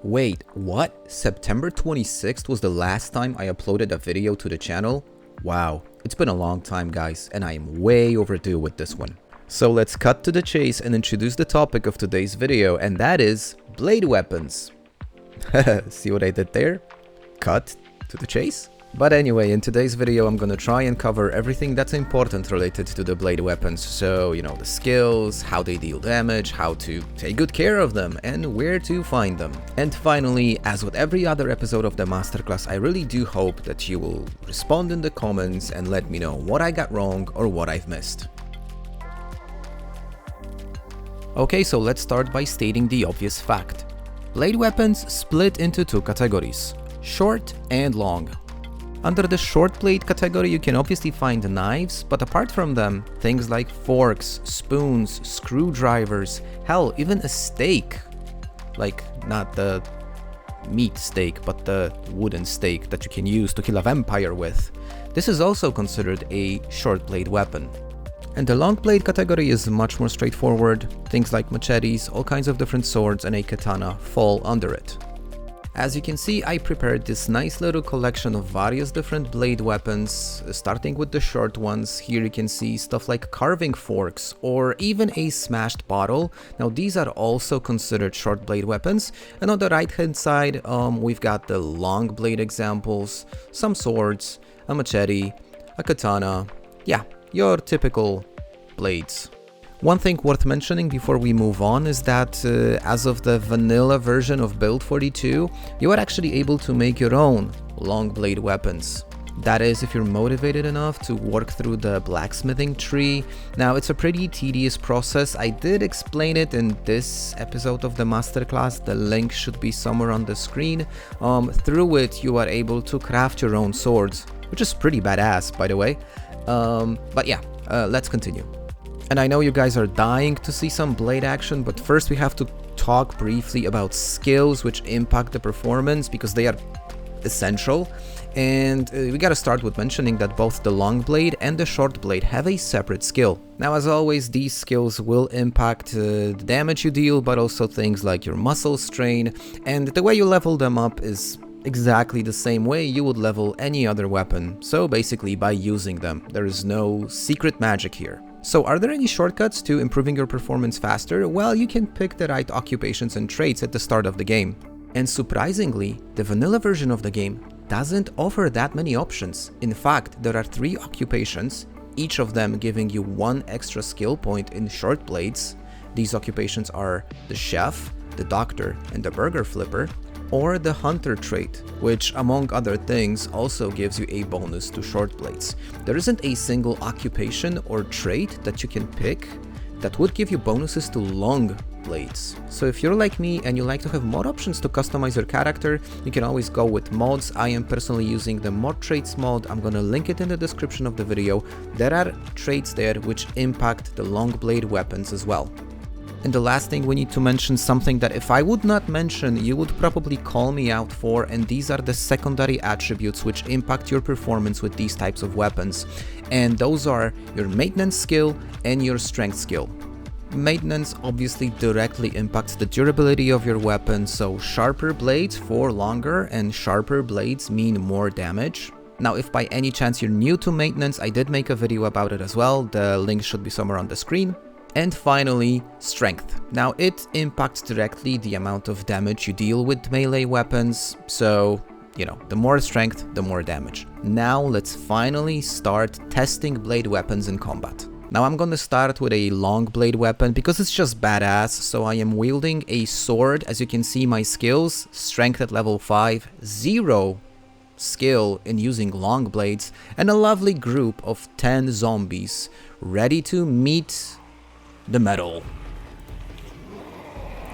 Wait, what? September 26th was the last time I uploaded a video to the channel? Wow, it's been a long time guys, and I am way overdue with this one. So let's cut to the chase and introduce the topic of today's video, and that is blade weapons. See what I did there? Cut to the chase? But anyway, in today's video I'm gonna try and cover everything that's important related to the blade weapons. So, the skills, how they deal damage, how to take good care of them, and where to find them. And finally, as with every other episode of the masterclass, I really do hope that you will respond in the comments and let me know what I got wrong or what I've missed. Okay, so let's start by stating the obvious fact. Blade weapons split into two categories, short and long. Under the short blade category you can obviously find knives, but apart from them, things like forks, spoons, screwdrivers, hell, even a stake. Like, not the meat steak, but the wooden stake that you can use to kill a vampire with. This is also considered a short blade weapon. And the long blade category is much more straightforward. Things like machetes, all kinds of different swords, and a katana fall under it. As you can see, I prepared this nice little collection of various different blade weapons, starting with the short ones. Here you can see stuff like carving forks or even a smashed bottle. Now these are also considered short blade weapons. And on the right hand side, we've got the long blade examples, some swords, a machete, a katana, yeah, your typical blades. One thing worth mentioning before we move on is that as of the vanilla version of Build 42, you are actually able to make your own long blade weapons. That is, if you're motivated enough to work through the blacksmithing tree. Now, it's a pretty tedious process. I did explain it in this episode of the masterclass. The link should be somewhere on the screen. Through it, you are able to craft your own swords, which is pretty badass, by the way. But yeah, let's continue. And I know you guys are dying to see some blade action, but first we have to talk briefly about skills which impact the performance because they are essential. And we gotta start with mentioning that both the long blade and the short blade have a separate skill. Now, as always, these skills will impact the damage you deal, but also things like your muscle strain, and the way you level them up is exactly the same way you would level any other weapon. So basically by using them. There is no secret magic here. So are there any shortcuts to improving your performance faster? Well, you can pick the right occupations and traits at the start of the game. And surprisingly, the vanilla version of the game doesn't offer that many options. In fact, there are 3 occupations, each of them giving you 1 extra skill point in short blades. These occupations are the chef, the doctor, and the burger flipper, or the hunter trait, which among other things also gives you a bonus to short blades. There isn't a single occupation or trait that you can pick that would give you bonuses to long blades. So if you're like me and you like to have more options to customize your character, you can always go with mods. I am personally using the mod traits mod. I'm gonna link it in the description of the video. There are traits there which impact the long blade weapons as well. And the last thing, we need to mention something that if I would not mention, you would probably call me out for, and these are the secondary attributes which impact your performance with these types of weapons. And those are your maintenance skill and your strength skill. Maintenance obviously directly impacts the durability of your weapon, so sharper blades for longer, and sharper blades mean more damage. Now, if by any chance you're new to maintenance, I did make a video about it as well. The link should be somewhere on the screen. And finally, strength. Now, it impacts directly the amount of damage you deal with melee weapons, so, the more strength, the more damage. Now, let's finally start testing blade weapons in combat. Now, I'm gonna start with a long blade weapon because it's just badass, so I am wielding a sword. As you can see, my skills, strength at level 5, 0 skill in using long blades, and a lovely group of 10 zombies ready to meet the metal.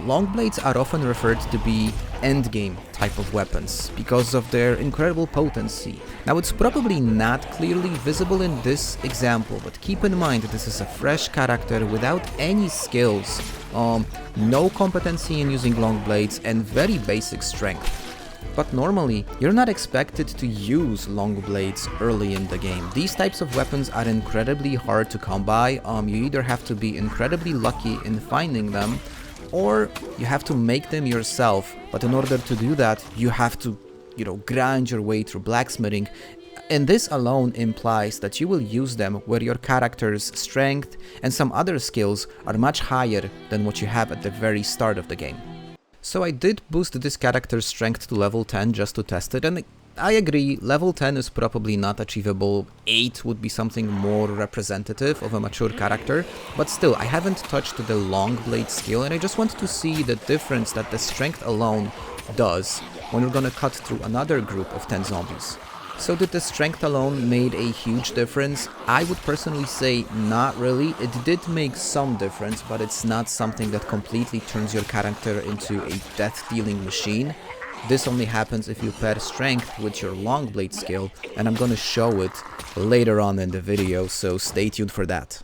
Long blades are often referred to be endgame type of weapons because of their incredible potency. Now, it's probably not clearly visible in this example, but keep in mind that this is a fresh character without any skills, no competency in using long blades, and very basic strength. But normally, you're not expected to use long blades early in the game. These types of weapons are incredibly hard to come by. You either have to be incredibly lucky in finding them, or you have to make them yourself, but in order to do that, you have to, grind your way through blacksmithing. And this alone implies that you will use them where your character's strength and some other skills are much higher than what you have at the very start of the game. So I did boost this character's strength to level 10 just to test it, and I agree, level 10 is probably not achievable. 8 would be something more representative of a mature character, but still, I haven't touched the long blade skill, and I just wanted to see the difference that the strength alone does when we're gonna cut through another group of 10 zombies. So did the strength alone made a huge difference? I would personally say not really. It did make some difference, but it's not something that completely turns your character into a death-dealing machine. This only happens if you pair strength with your long blade skill, and I'm gonna show it later on in the video, so stay tuned for that.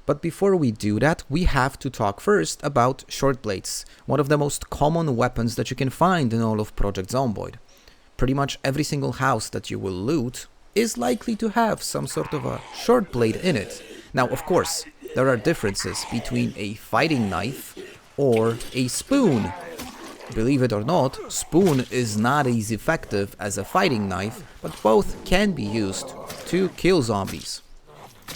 But before we do that, we have to talk first about short blades, one of the most common weapons that you can find in all of Project Zomboid. Pretty much every single house that you will loot is likely to have some sort of a short blade in it. Now, of course, there are differences between a fighting knife or a spoon. Believe it or not, spoon is not as effective as a fighting knife, but both can be used to kill zombies.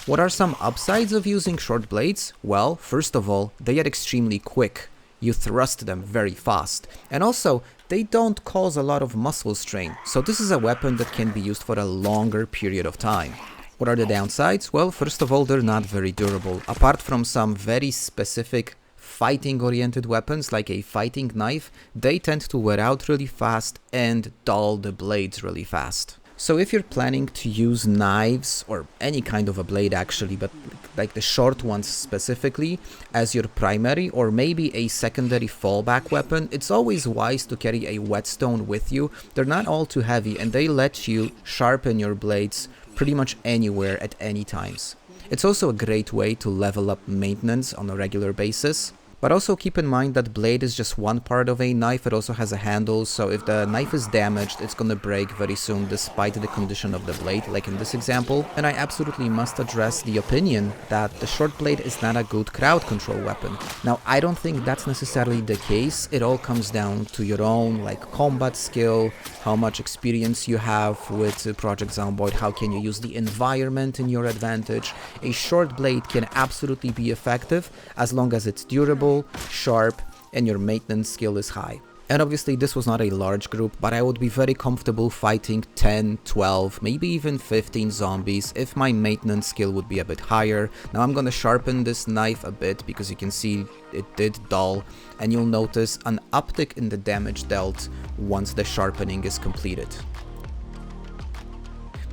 What are some upsides of using short blades? Well, first of all, they are extremely quick. You thrust them very fast. And also, they don't cause a lot of muscle strain, so this is a weapon that can be used for a longer period of time. What are the downsides? Well, first of all, they're not very durable. Apart from some very specific fighting-oriented weapons like a fighting knife, they tend to wear out really fast and dull the blades really fast. So if you're planning to use knives, or any kind of a blade actually, but like the short ones specifically, as your primary or maybe a secondary fallback weapon, it's always wise to carry a whetstone with you. They're not all too heavy and they let you sharpen your blades pretty much anywhere at any times. It's also a great way to level up maintenance on a regular basis. But also keep in mind that blade is just one part of a knife. It also has a handle, so if the knife is damaged, it's gonna break very soon despite the condition of the blade, like in this example. And I absolutely must address the opinion that the short blade is not a good crowd control weapon. Now, I don't think that's necessarily the case. It all comes down to your own combat skill, how much experience you have with Project Zomboid, how can you use the environment in your advantage. A short blade can absolutely be effective as long as it's durable, sharp, and your maintenance skill is high. And obviously this was not a large group, but I would be very comfortable fighting 10, 12, maybe even 15 zombies if my maintenance skill would be a bit higher. Now I'm gonna sharpen this knife a bit because you can see it did dull, and you'll notice an uptick in the damage dealt once the sharpening is completed.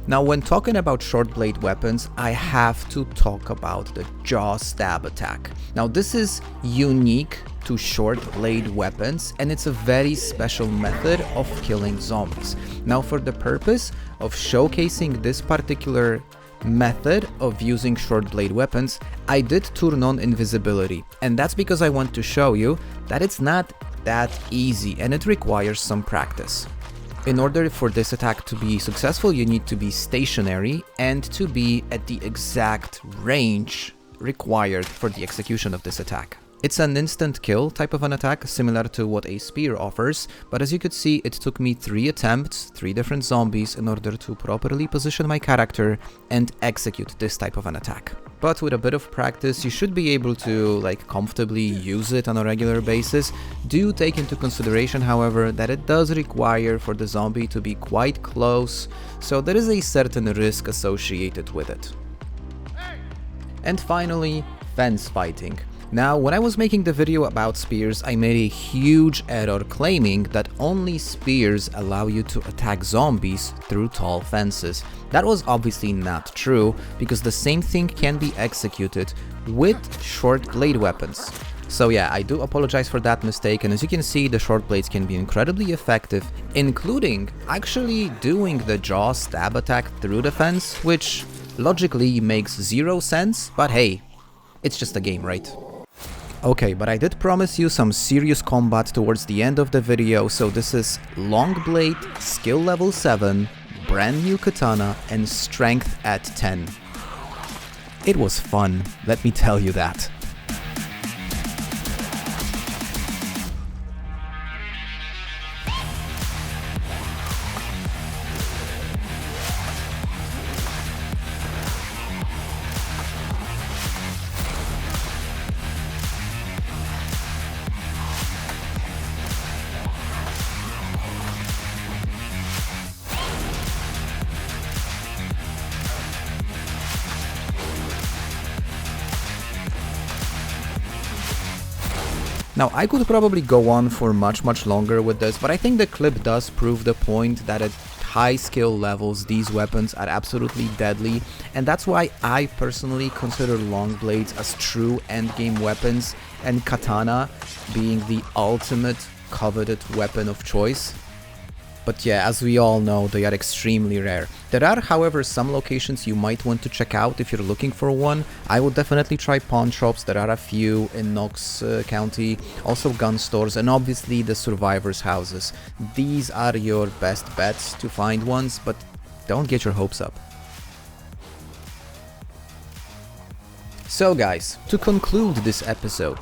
Now, when talking about short blade weapons, I have to talk about the jaw stab attack. Now, this is unique to short blade weapons, and it's a very special method of killing zombies. Now, for the purpose of showcasing this particular method of using short blade weapons, I did turn on invisibility, and that's because I want to show you that it's not that easy and it requires some practice. In order for this attack to be successful, you need to be stationary and to be at the exact range required for the execution of this attack. It's an instant kill type of an attack, similar to what a spear offers, but as you could see, it took me 3 attempts, 3 different zombies, in order to properly position my character and execute this type of an attack. But with a bit of practice, you should be able to comfortably use it on a regular basis. Do take into consideration, however, that it does require for the zombie to be quite close, so there is a certain risk associated with it. And finally, fence fighting. Now, when I was making the video about spears, I made a huge error claiming that only spears allow you to attack zombies through tall fences. That was obviously not true, because the same thing can be executed with short blade weapons. So yeah, I do apologize for that mistake, and as you can see, the short blades can be incredibly effective, including actually doing the jaw stab attack through the fence, which logically makes 0 sense, but hey, it's just a game, right? Okay, but I did promise you some serious combat towards the end of the video, so this is long blade, skill level 7, brand new katana, and strength at 10. It was fun, let me tell you that. Now, I could probably go on for much longer with this, but I think the clip does prove the point that at high skill levels, these weapons are absolutely deadly, and that's why I personally consider long blades as true endgame weapons, and katana being the ultimate coveted weapon of choice. But yeah, as we all know, they are extremely rare. There are, however, some locations you might want to check out if you're looking for one. I would definitely try pawn shops. There are a few in Knox County, also gun stores, and obviously the survivors' houses. These are your best bets to find ones, but don't get your hopes up. So guys, to conclude this episode,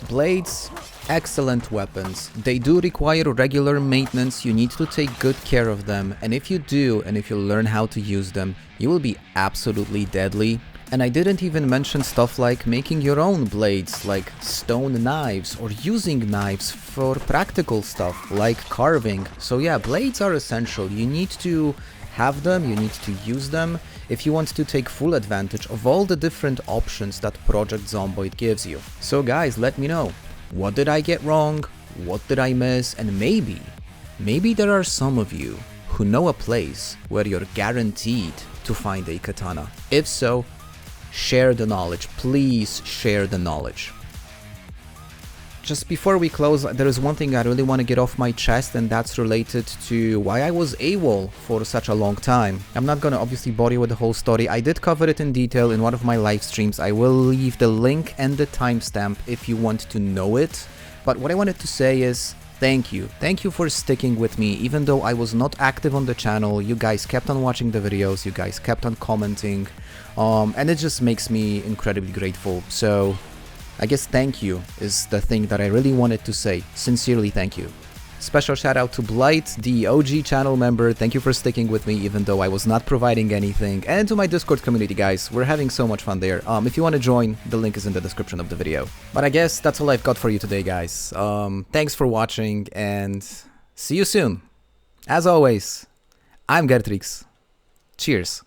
blades, excellent weapons. They do require regular maintenance, you need to take good care of them, and if you do, and if you learn how to use them, you will be absolutely deadly. And I didn't even mention stuff like making your own blades, like stone knives, or using knives for practical stuff, like carving. So yeah, blades are essential, you need to have them, you need to use them, if you want to take full advantage of all the different options that Project Zomboid gives you. So guys, let me know. What did I get wrong? What did I miss? And maybe there are some of you who know a place where you're guaranteed to find a katana. If so, share the knowledge. Please share the knowledge. Just before we close, there is one thing I really want to get off my chest, and that's related to why I was AWOL for such a long time. I'm not gonna obviously bore you with the whole story. I did cover it in detail in one of my live streams. I will leave the link and the timestamp if you want to know it. But what I wanted to say is thank you. Thank you for sticking with me. Even though I was not active on the channel, you guys kept on watching the videos, you guys kept on commenting, and it just makes me incredibly grateful. So I guess thank you is the thing that I really wanted to say. Sincerely, thank you. Special shout out to Blight, the OG channel member. Thank you for sticking with me even though I was not providing anything. And to my Discord community, guys. We're having so much fun there. If you want to join, the link is in the description of the video. But I guess that's all I've got for you today, guys. Thanks for watching and see you soon. As always, I'm Gertrix. Cheers.